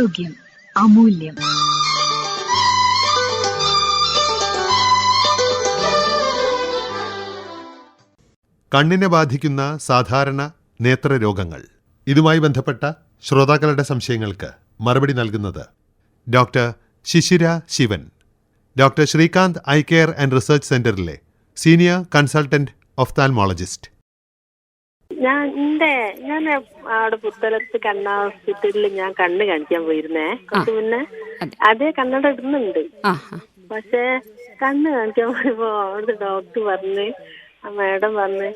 ആരോഗ്യം അമൂല്യം. കണ്ണിനെ ബാധിക്കുന്ന സാധാരണ നേത്രരോഗങ്ങൾ. ഇതുമായി ബന്ധപ്പെട്ട ശ്രോതാക്കളുടെ സംശയങ്ങൾക്ക് മറുപടി നൽകുന്നത് doctor Shishira Sivan, doctor Srikanth eye care and research സെന്ററിലെ സീനിയർ കൺസൾട്ടന്റ് ഒഫ്താൽമോളജിസ്റ്റ്. ഞാൻ അവിടെ പുത്തലത്ത് കണ്ണ ഹോസ്പിറ്റലിൽ ഞാൻ കണ്ണ് കാണിക്കാൻ പോയിരുന്നേ കുറച്ച് മുന്നേ. അതേ കണ്ണട ഇടുന്നുണ്ട്, പക്ഷെ കണ്ണ് കാണിക്കാൻ പോയപ്പോ അവിടുത്തെ ഡോക്ടർ പറഞ്ഞ്, മാഡം പറഞ്ഞ്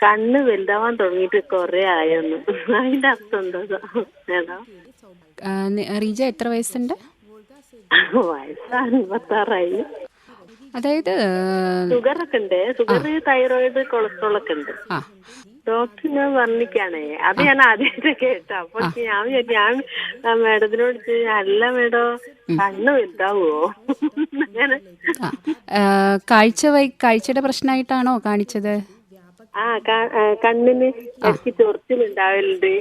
കണ്ണ് വലുതാവാൻ തുടങ്ങിയിട്ട് കൊറേ ആയെന്ന്. അതിന്റെ അർത്ഥം എന്താ മേഡം? റീജ എത്ര വയസ്സുണ്ട്? വയസ്സ് 56. അതായത് ഷുഗർ ഒക്കെ ഉണ്ട്, ഷുഗർ, തൈറോയിഡ്, കൊളസ്ട്രോൾ ഒക്കെ ഉണ്ട്. ഡോക്ടറിനെ പറഞ്ഞിക്കാണേ, അത് ഞാൻ ആദ്യമായിട്ട് കേട്ട. അപ്പൊ ഞാൻ മേഡത്തിനോട് അല്ല മേഡോ കണ്ണ് വലുതാവോ അങ്ങനെ. കാഴ്ചയുടെ പ്രശ്നമായിട്ടാണോ കാണിച്ചത്? കണ്ണിന് ഇടയ്ക്ക് ചൊറിച്ചിലുണ്ടാവലുണ്ട്,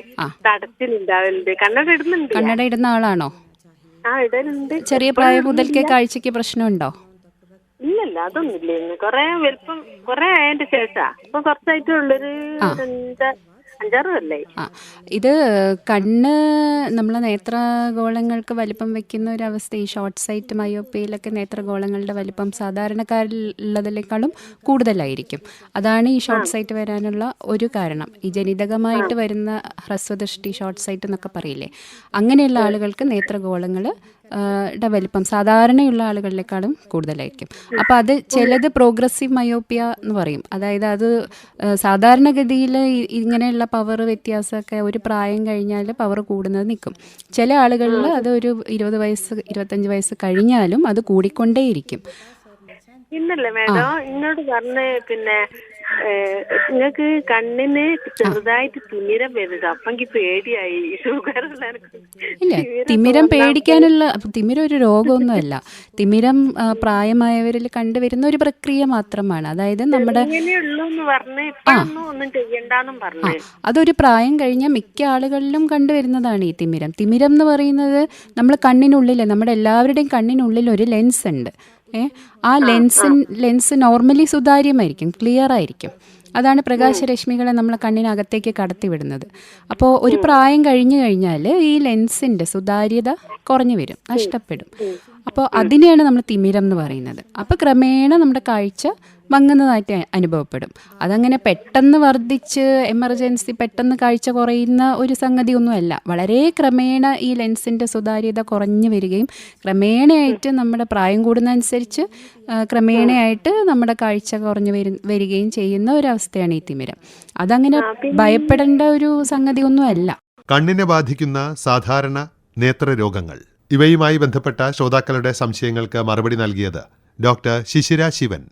തടച്ചിലുണ്ടാവലുണ്ട്. കണ്ണട ഇടുന്നുണ്ട്. കണ്ണട ഇടുന്ന ആളാണോ? ഇടലുണ്ട്. ചെറിയ പ്രായം മുതൽക്കേ കാഴ്ചക്ക് പ്രശ്നമുണ്ടോ? ഇല്ലല്ല, അതൊന്നുമില്ല. കൊറേ വലുപ്പം കൊറേ ആയതിന്റെ ശേഷാ. ഇപ്പൊ കുറച്ചായിട്ടുള്ളൊരു 5-6 കൊല്ലായി. ഇത് കണ്ണ് നമ്മളെ നേത്രഗോളങ്ങൾക്ക് വലിപ്പം വെക്കുന്ന ഒരു അവസ്ഥ. ഈ ഷോർട്ട് സൈറ്റ് മയോപ്പിയയിലൊക്കെ നേത്രഗോളങ്ങളുടെ വലിപ്പം സാധാരണക്കാരിലുള്ളതിനേക്കാളും കൂടുതലായിരിക്കും. അതാണ് ഈ ഷോർട്ട് സൈറ്റ് വരാനുള്ള ഒരു കാരണം. ഈ ജനിതകമായിട്ട് വരുന്ന ഹ്രസ്വദൃഷ്ടി, ഷോർട്ട് സൈറ്റ് എന്നൊക്കെ പറയില്ലേ, അങ്ങനെയുള്ള ആളുകൾക്ക് നേത്രഗോളങ്ങൾ വലിപ്പം സാധാരണയുള്ള ആളുകളിലേക്കാളും കൂടുതലായിരിക്കും. അപ്പോൾ അത് ചിലത് പ്രോഗ്രസീവ് മയോപ്പിയ എന്ന് പറയും. അതായത് അത് സാധാരണഗതിയിൽ ഇങ്ങനെയുള്ള പവർ വ്യത്യാസമൊക്കെ ഒരു പ്രായം കഴിഞ്ഞാൽ പവർ കൂടുന്നത് നിൽക്കും. ചില ആളുകളിൽ അത് ഒരു 20 വയസ്സ് 25 വയസ്സ് കഴിഞ്ഞാലും അത് കൂടിക്കൊണ്ടേയിരിക്കും. ഇന്നല്ലേ മേഡം എന്നോട് പറഞ്ഞ്, പിന്നെ നിങ്ങൾക്ക് കണ്ണിന് ചെറുതായിട്ട് തിമിരം വരുന്നത്, അപ്പൊ എനിക്ക് പേടിയായി. ഷുഗർ ഇല്ല, തിമിരം പേടിക്കാനുള്ള, തിമിരം ഒരു രോഗമൊന്നുമല്ല. തിമിരം പ്രായമായവരിൽ കണ്ടുവരുന്ന ഒരു പ്രക്രിയ മാത്രമാണ്. അതായത് നമ്മുടെ അതൊരു പ്രായം കഴിഞ്ഞാൽ മിക്ക ആളുകളിലും കണ്ടുവരുന്നതാണ് ഈ തിമിരം. തിമിരം എന്ന് പറയുന്നത് നമ്മൾ കണ്ണിനുള്ളിൽ, നമ്മുടെ എല്ലാവരുടെയും കണ്ണിനുള്ളിൽ ഒരു ലെൻസ് ഉണ്ട്. ആ ലെൻസ് നോർമലി സുതാര്യമായിരിക്കും, ക്ലിയർ ആയിരിക്കും. അതാണ് പ്രകാശരശ്മികളെ നമ്മളെ കണ്ണിനകത്തേക്ക് കടത്തിവിടുന്നത്. അപ്പോൾ ഒരു പ്രായം കഴിഞ്ഞു കഴിഞ്ഞാൽ ഈ ലെൻസിൻ്റെ സുതാര്യത കുറഞ്ഞു വരും, നഷ്ടപ്പെടും. അപ്പോൾ അതിനെയാണ് നമ്മൾ തിമിരം എന്ന് പറയുന്നത്. അപ്പോൾ ക്രമേണ നമ്മുടെ കാഴ്ച മങ്ങുന്നതായിട്ട് അനുഭവപ്പെടും. അതങ്ങനെ പെട്ടെന്ന് വർദ്ധിച്ച് എമർജൻസി പെട്ടെന്ന് കാഴ്ച കുറയുന്ന ഒരു സംഗതിയൊന്നുമല്ല. വളരെ ക്രമേണ ഈ ലെൻസിൻ്റെ സുതാര്യത കുറഞ്ഞു വരികയും ക്രമേണയായിട്ട് നമ്മുടെ പ്രായം കൂടുന്നതനുസരിച്ച് ക്രമേണയായിട്ട് നമ്മുടെ കാഴ്ച കുറഞ്ഞു വരികയും ചെയ്യുന്ന ഒരവസ്ഥയാണ് ഈ തിമിരം. അതങ്ങനെ ഭയപ്പെടേണ്ട ഒരു സംഗതിയൊന്നുമല്ല. കണ്ണിനെ ബാധിക്കുന്ന സാധാരണ നേത്രരോഗങ്ങൾ. ഇവയുമായി ബന്ധപ്പെട്ട ശ്രോതാക്കളുടെ സംശയങ്ങൾക്ക് മറുപടി നൽകിയത് ഡോക്ടർ ശിശിര ശിവൻ.